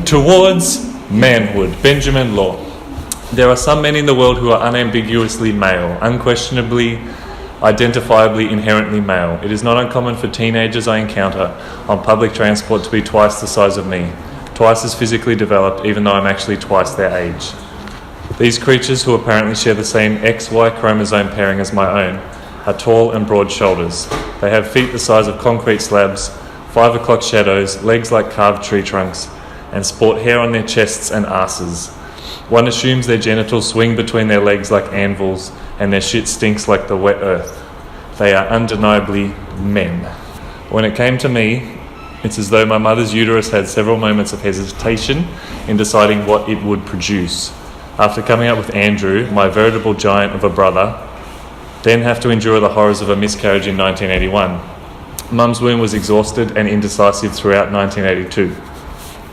Towards manhood. Benjamin Law. There are some men in the world who are unambiguously male, unquestionably, identifiably, inherently male. It is not uncommon for teenagers I encounter on public transport to be twice the size of me, twice as physically developed, even though I'm actually twice their age. These creatures, who apparently share the same XY chromosome pairing as my own, are tall and broad shoulders. They have feet the size of concrete slabs, 5 o'clock shadows, legs like carved tree trunks, and sport hair on their chests and asses. One assumes their genitals swing between their legs like anvils, and their shit stinks like the wet earth. They are undeniably men. When it came to me, it's as though my mother's uterus had several moments of hesitation in deciding what it would produce. After coming up with Andrew, my veritable giant of a brother, then have to endure the horrors of a miscarriage in 1981. Mum's womb was exhausted and indecisive throughout 1982.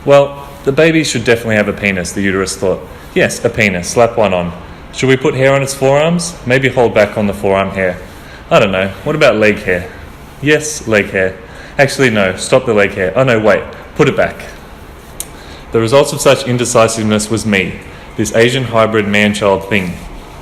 Well, the baby should definitely have a penis, the uterus thought. Yes, a penis, slap one on. Should we put hair on its forearms? Maybe hold back on the forearm hair. I don't know, what about leg hair? Yes, leg hair. Actually no, stop the leg hair. Oh no, wait, put it back. The results of such indecisiveness was me, this Asian hybrid man-child thing.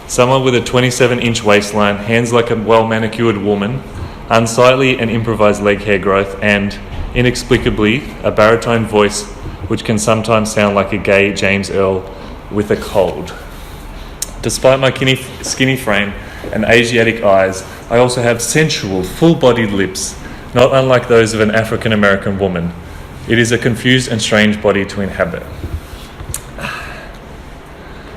Someone with a 27-inch waistline, hands like a well-manicured woman, unsightly and improvised leg hair growth, and, inexplicably, a baritone voice which can sometimes sound like a gay James Earl with a cold. Despite my skinny frame and Asiatic eyes, I also have sensual, full-bodied lips, not unlike those of an African-American woman. It is a confused and strange body to inhabit.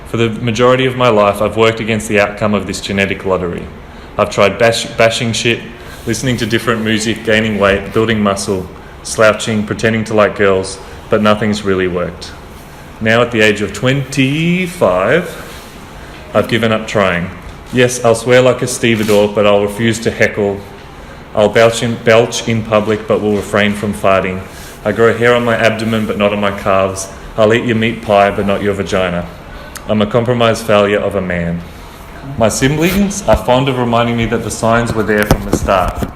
For the majority of my life, I've worked against the outcome of this genetic lottery. I've tried bashing shit, listening to different music, gaining weight, building muscle, slouching, pretending to like girls, but nothing's really worked. Now at the age of 25, I've given up trying. Yes, I'll swear like a stevedore, but I'll refuse to heckle. I'll belch in public, but will refrain from farting. I grow hair on my abdomen, but not on my calves. I'll eat your meat pie, but not your vagina. I'm a compromised failure of a man. My siblings are fond of reminding me that the signs were there from the start.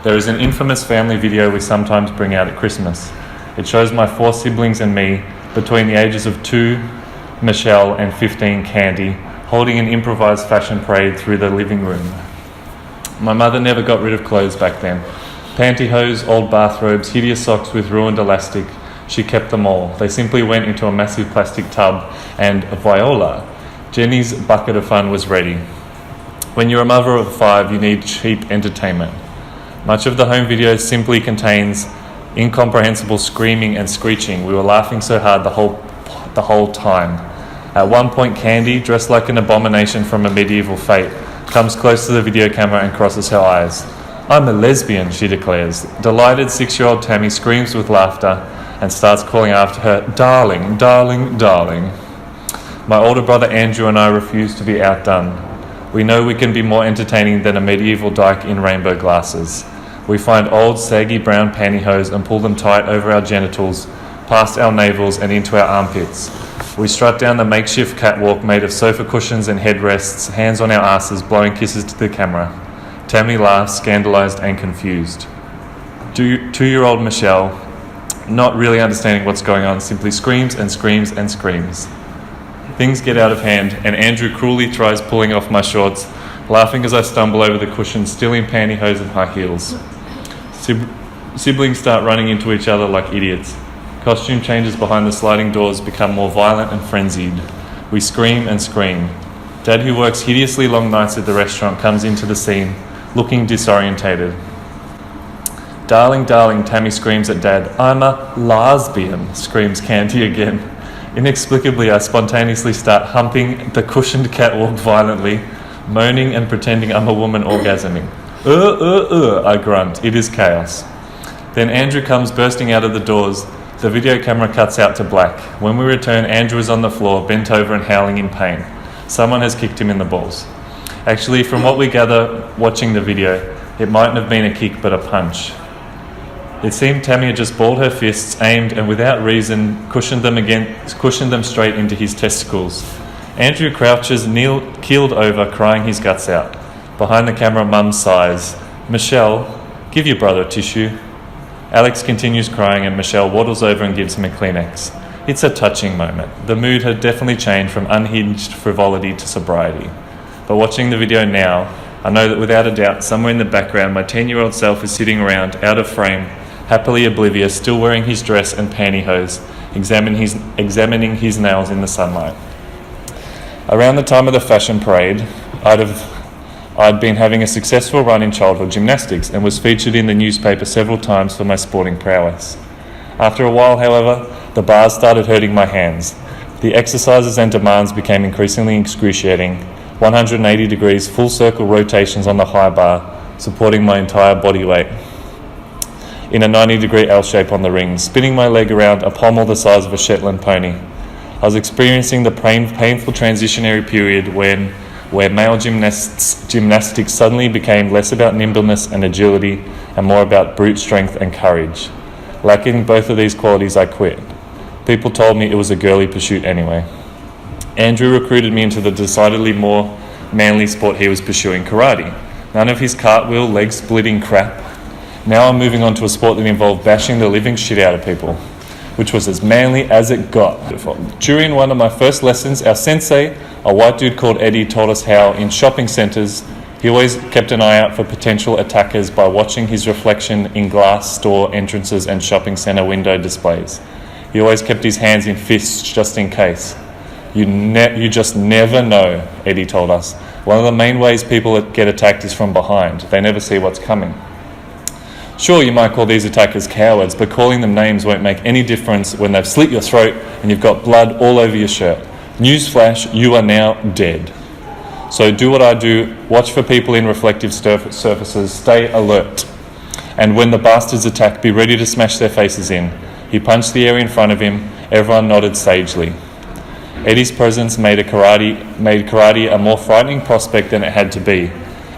There is an infamous family video we sometimes bring out at Christmas. It shows my 4 siblings and me, between the ages of 2, Michelle, and 15, Candy, holding an improvised fashion parade through the living room. My mother never got rid of clothes back then. Pantyhose, old bathrobes, hideous socks with ruined elastic. She kept them all. They simply went into a massive plastic tub, and Viola, Jenny's bucket of fun, was ready. When you're a mother of 5, you need cheap entertainment. Much of the home video simply contains incomprehensible screaming and screeching. We were laughing so hard the whole time. At one point, Candy, dressed like an abomination from a medieval fate, comes close to the video camera and crosses her eyes. "I'm a lesbian," she declares. Delighted 6-year-old Tammy screams with laughter and starts calling after her, "Darling, darling, darling." My older brother Andrew and I refuse to be outdone. We know we can be more entertaining than a medieval dyke in rainbow glasses. We find old, saggy brown pantyhose and pull them tight over our genitals, past our navels and into our armpits. We strut down the makeshift catwalk made of sofa cushions and headrests, hands on our asses, blowing kisses to the camera. Tammy laughs, scandalised and confused. 2-year-old Michelle, not really understanding what's going on, simply screams and screams and screams. Things get out of hand, and Andrew cruelly tries pulling off my shorts, laughing as I stumble over the cushions, still in pantyhose and high heels. Siblings start running into each other like idiots. Costume changes behind the sliding doors become more violent and frenzied. We scream and scream. Dad, who works hideously long nights at the restaurant, comes into the scene, looking disorientated. "Darling, darling," Tammy screams at Dad. "I'm a lesbian," screams Candy again. Inexplicably, I spontaneously start humping the cushioned catwalk violently, moaning and pretending I'm a woman orgasming. I grunt. It is chaos. Then Andrew comes bursting out of the doors. The video camera cuts out to black. When we return, Andrew is on the floor, bent over and howling in pain. Someone has kicked him in the balls. Actually, from what we gather watching the video, it mightn't have been a kick but a punch. It seemed Tammy had just balled her fists, aimed and without reason cushioned them straight into his testicles. Andrew crouches, keeled over, crying his guts out. Behind the camera, Mum sighs. "Michelle, give your brother a tissue." Alex continues crying and Michelle waddles over and gives him a Kleenex. It's a touching moment. The mood had definitely changed from unhinged frivolity to sobriety. But watching the video now, I know that without a doubt, somewhere in the background, my 10-year-old self is sitting around, out of frame, happily oblivious, still wearing his dress and pantyhose, examining his nails in the sunlight. Around the time of the fashion parade, I'd been having a successful run in childhood gymnastics and was featured in the newspaper several times for my sporting prowess. After a while, however, the bars started hurting my hands. The exercises and demands became increasingly excruciating. 180 degrees full circle rotations on the high bar, supporting my entire body weight in a 90-degree L shape on the ring, spinning my leg around a pommel the size of a Shetland pony. I was experiencing the painful transitionary period where male gymnastics suddenly became less about nimbleness and agility and more about brute strength and courage. Lacking both of these qualities, I quit. People told me it was a girly pursuit anyway. Andrew recruited me into the decidedly more manly sport he was pursuing, karate. None of his cartwheel, leg-splitting crap. Now I'm moving on to a sport that involved bashing the living shit out of people, which was as manly as it got. During one of my first lessons, our sensei, a white dude called Eddie, taught us how, in shopping centres, he always kept an eye out for potential attackers by watching his reflection in glass store entrances and shopping centre window displays. He always kept his hands in fists just in case. You just never know, Eddie told us. One of the main ways people get attacked is from behind. They never see what's coming. Sure, you might call these attackers cowards, but calling them names won't make any difference when they've slit your throat and you've got blood all over your shirt. Newsflash, you are now dead. So do what I do, watch for people in reflective surfaces, stay alert. And when the bastards attack, be ready to smash their faces in. He punched the air in front of him, everyone nodded sagely. Eddie's presence made karate a more frightening prospect than it had to be.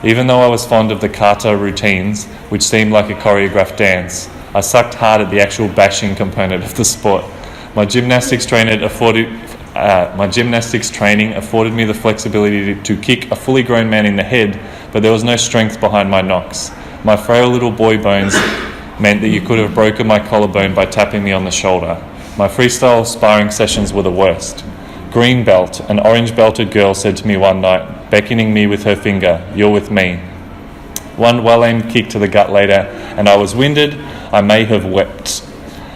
Even though I was fond of the kata routines, which seemed like a choreographed dance, I sucked hard at the actual bashing component of the sport. My gymnastics training afforded me the flexibility to kick a fully grown man in the head, but there was no strength behind my knocks. My frail little boy bones meant that you could have broken my collarbone by tapping me on the shoulder. My freestyle sparring sessions were the worst. Green belt, an orange-belted girl said to me one night, beckoning me with her finger, "You're with me." One well-aimed kick to the gut later, and I was winded. I may have wept.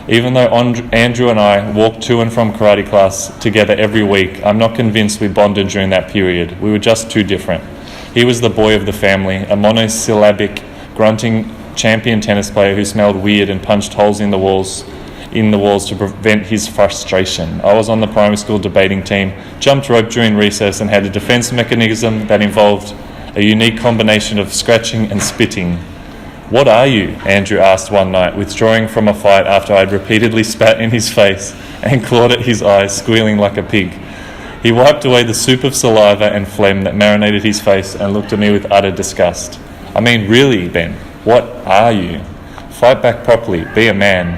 Even though Andrew and I walked to and from karate class together every week, I'm not convinced we bonded during that period. We were just too different. He was the boy of the family, a monosyllabic, grunting champion tennis player who smelled weird and punched holes in the walls to prevent his frustration. I was on the primary school debating team, jumped rope during recess, and had a defence mechanism that involved a unique combination of scratching and spitting. "What are you?" Andrew asked one night, withdrawing from a fight after I'd repeatedly spat in his face and clawed at his eyes, squealing like a pig. He wiped away the soup of saliva and phlegm that marinated his face and looked at me with utter disgust. "I mean, really, Ben, what are you? Fight back properly, be a man."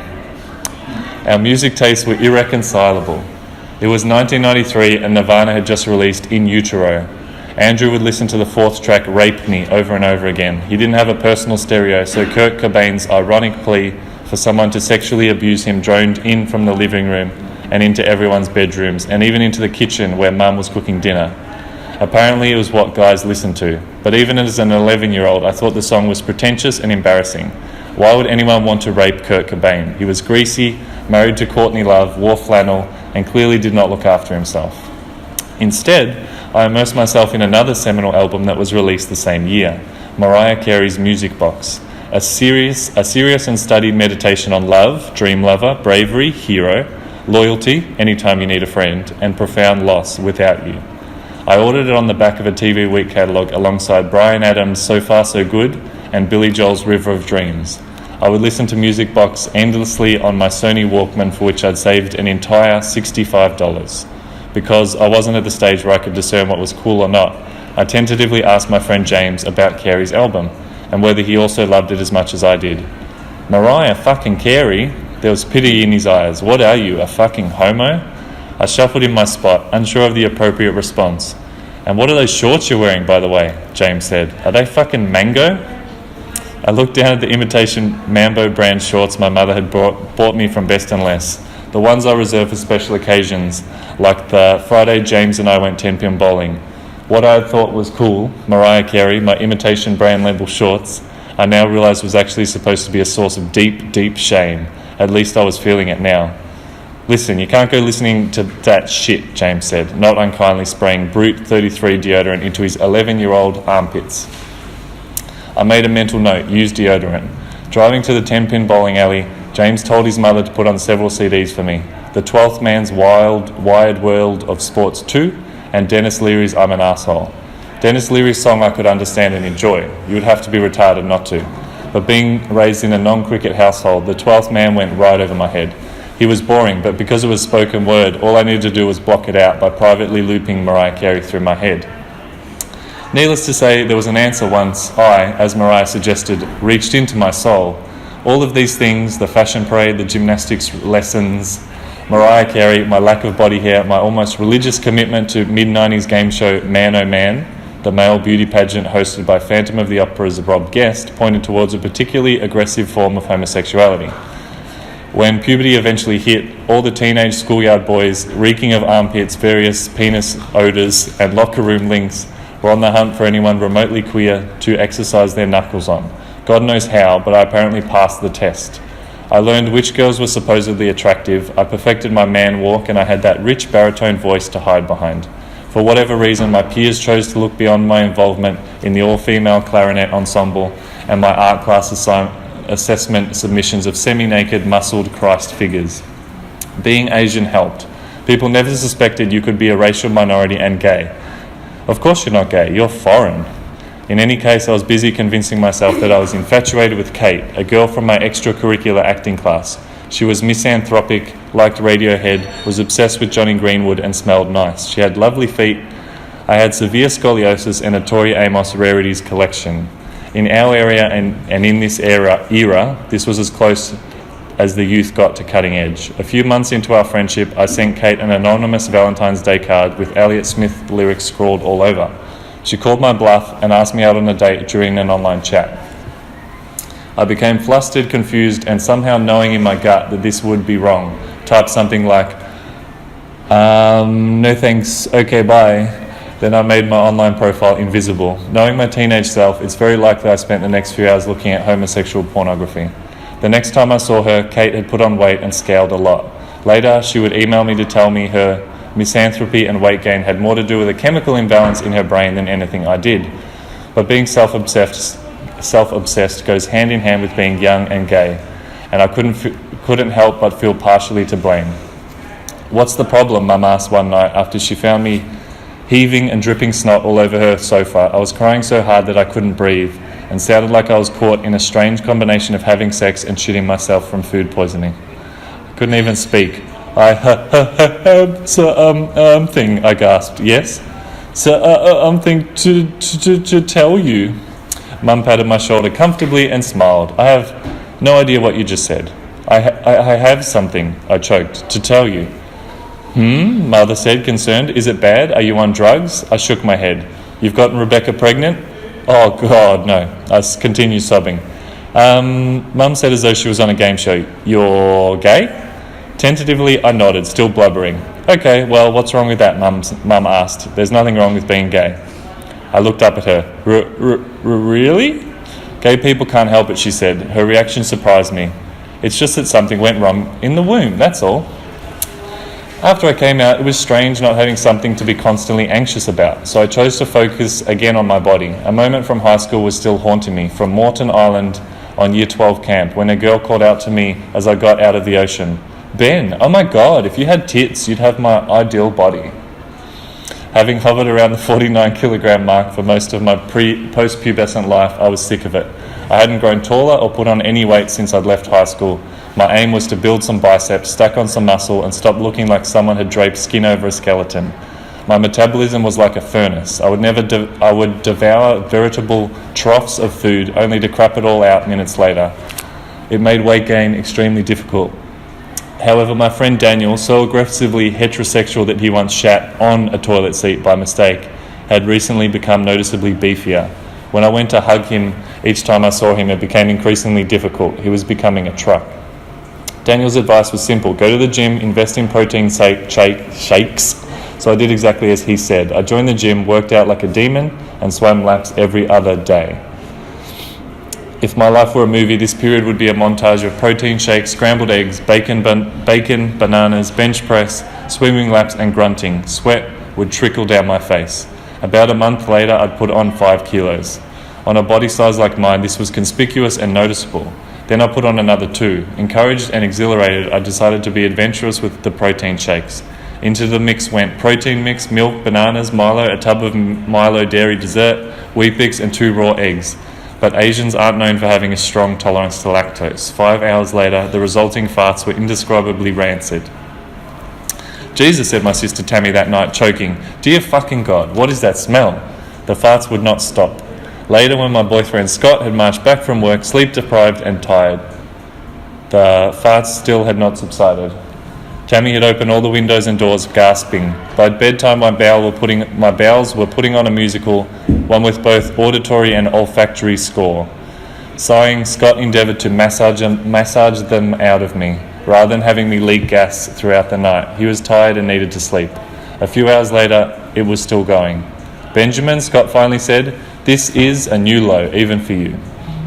Our music tastes were irreconcilable. It was 1993 and Nirvana had just released In Utero. Andrew would listen to the fourth track, Rape Me, over and over again. He didn't have a personal stereo, so Kurt Cobain's ironic plea for someone to sexually abuse him droned in from the living room and into everyone's bedrooms, and even into the kitchen where Mum was cooking dinner. Apparently it was what guys listened to, but even as an 11-year-old, I thought the song was pretentious and embarrassing. Why would anyone want to rape Kurt Cobain? He was greasy, married to Courtney Love, wore flannel, and clearly did not look after himself. Instead, I immersed myself in another seminal album that was released the same year, Mariah Carey's Music Box, a serious and studied meditation on love, dream lover, bravery, hero, loyalty, anytime you need a friend, and profound loss without you. I ordered it on the back of a TV Week catalogue alongside Bryan Adams' So Far So Good and Billy Joel's River of Dreams. I would listen to Music Box endlessly on my Sony Walkman, for which I'd saved an entire $65. Because I wasn't at the stage where I could discern what was cool or not, I tentatively asked my friend James about Carey's album, and whether he also loved it as much as I did. "Mariah fucking Carey?" There was pity in his eyes. "What are you, a fucking homo?" I shuffled in my spot, unsure of the appropriate response. "And what are those shorts you're wearing, by the way?" James said. "Are they fucking mango?" I looked down at the imitation Mambo brand shorts my mother had bought me from Best and Less. the ones I reserve for special occasions, like the Friday James and I went 10-pin bowling. What I had thought was cool, Mariah Carey, my imitation brand label shorts, I now realise was actually supposed to be a source of deep, deep shame. At least I was feeling it now. Listen, you can't go listening to that shit, James said, not unkindly spraying Brute 33 deodorant into his 11-year-old armpits. I made a mental note, use deodorant. Driving to the 10-pin bowling alley, James told his mother to put on several CDs for me. The 12th Man's Wide World of Sports 2 and Dennis Leary's I'm an Asshole. Dennis Leary's song I could understand and enjoy. You would have to be retarded not to. But being raised in a non-cricket household, the 12th Man went right over my head. He was boring, but because it was spoken word, all I needed to do was block it out by privately looping Mariah Carey through my head. Needless to say, there was an answer once I, as Mariah suggested, reached into my soul. All of these things, the fashion parade, the gymnastics lessons, Mariah Carey, my lack of body hair, my almost religious commitment to mid-90s game show Man Oh Man, the male beauty pageant hosted by Phantom of the Opera's Rob Guest, pointed towards a particularly aggressive form of homosexuality. When puberty eventually hit, all the teenage schoolyard boys, reeking of armpits, various penis odours, and locker room links, were on the hunt for anyone remotely queer to exercise their knuckles on. God knows how, but I apparently passed the test. I learned which girls were supposedly attractive, I perfected my man walk, and I had that rich baritone voice to hide behind. For whatever reason, my peers chose to look beyond my involvement in the all-female clarinet ensemble and my art class assessment submissions of semi-naked, muscled Christ figures. Being Asian helped. People never suspected you could be a racial minority and gay. Of course you're not gay, you're foreign. In any case, I was busy convincing myself that I was infatuated with Kate, a girl from my extracurricular acting class. She was misanthropic, liked Radiohead, was obsessed with Johnny Greenwood and smelled nice. She had lovely feet. I had severe scoliosis and a Tori Amos rarities collection. In our area and in this era, this was as close as the youth got to cutting edge. A few months into our friendship, I sent Kate an anonymous Valentine's Day card with Elliott Smith lyrics scrawled all over. She called my bluff and asked me out on a date during an online chat. I became flustered, confused, and somehow knowing in my gut that this would be wrong, typed something like, no thanks, okay, bye. Then I made my online profile invisible. Knowing my teenage self, it's very likely I spent the next few hours looking at homosexual pornography. The next time I saw her, Kate had put on weight and scaled a lot. Later, she would email me to tell me her misanthropy and weight gain had more to do with a chemical imbalance in her brain than anything I did. But being self-obsessed goes hand in hand with being young and gay, and I couldn't help but feel partially to blame. What's the problem? Mum asked one night after she found me heaving and dripping snot all over her sofa. I was crying so hard that I couldn't breathe and sounded like I was caught in a strange combination of having sex and shitting myself from food poisoning. I couldn't even speak. I thing, I gasped. Yes? Thing to tell you. Mum patted my shoulder comfortably and smiled. I have no idea what you just said. I have something, I choked, to tell you. Mother said, concerned. Is it bad? Are you on drugs? I shook my head. You've gotten Rebecca pregnant? Oh, God, no. I continued sobbing. Mum said as though she was on a game show. You're gay? Tentatively, I nodded, still blubbering. Okay, well, what's wrong with that, Mum asked. There's nothing wrong with being gay. I looked up at her. Really? Gay people can't help it, she said. Her reaction surprised me. It's just that something went wrong in the womb, that's all. After I came out, it was strange not having something to be constantly anxious about, so I chose to focus again on my body. A moment from high school was still haunting me, from Moreton Island on Year 12 camp, when a girl called out to me as I got out of the ocean. Ben, oh my God, if you had tits, you'd have my ideal body. Having hovered around the 49 kilogram mark for most of my post-pubescent life, I was sick of it. I hadn't grown taller or put on any weight since I'd left high school. My aim was to build some biceps, stack on some muscle, and stop looking like someone had draped skin over a skeleton. My metabolism was like a furnace. I would devour veritable troughs of food, only to crap it all out minutes later. It made weight gain extremely difficult. However, my friend Daniel, so aggressively heterosexual that he once shat on a toilet seat by mistake, had recently become noticeably beefier. When I went to hug him, each time I saw him, it became increasingly difficult. He was becoming a truck. Daniel's advice was simple: go to the gym, invest in protein shakes. So I did exactly as he said. I joined the gym, worked out like a demon, and swam laps every other day. If my life were a movie, this period would be a montage of protein shakes, scrambled eggs, bacon, bananas, bench press, swimming laps, and grunting. Sweat would trickle down my face. About a month later, I'd put on 5 kilos. On a body size like mine, this was conspicuous and noticeable. Then I put on another 2. Encouraged and exhilarated, I decided to be adventurous with the protein shakes. Into the mix went protein mix, milk, bananas, Milo, a tub of Milo dairy dessert, Weet-Bix, and 2 raw eggs. But Asians aren't known for having a strong tolerance to lactose. 5 hours later, the resulting farts were indescribably rancid. Jesus, said my sister Tammy that night, choking. Dear fucking God, what is that smell? The farts would not stop. Later, when my boyfriend Scott had marched back from work, sleep-deprived and tired, the farts still had not subsided. Tammy had opened all the windows and doors, gasping. By bedtime, my bowels were putting on a musical, one with both auditory and olfactory score. Sighing, Scott endeavoured to massage them out of me, rather than having me leak gas throughout the night. He was tired and needed to sleep. A few hours later, it was still going. Benjamin, Scott finally said, this is a new low, even for you.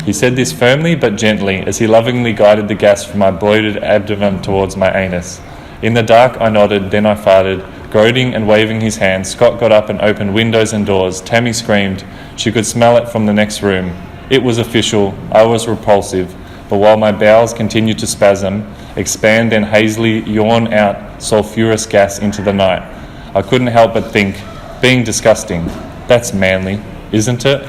He said this firmly but gently, as he lovingly guided the gas from my bloated abdomen towards my anus. In the dark, I nodded, then I farted. Groaning and waving his hand, Scott got up and opened windows and doors. Tammy screamed. She could smell it from the next room. It was official. I was repulsive. But while my bowels continued to spasm, expand, then hazily yawn out sulphurous gas into the night, I couldn't help but think, being disgusting, that's manly, isn't it?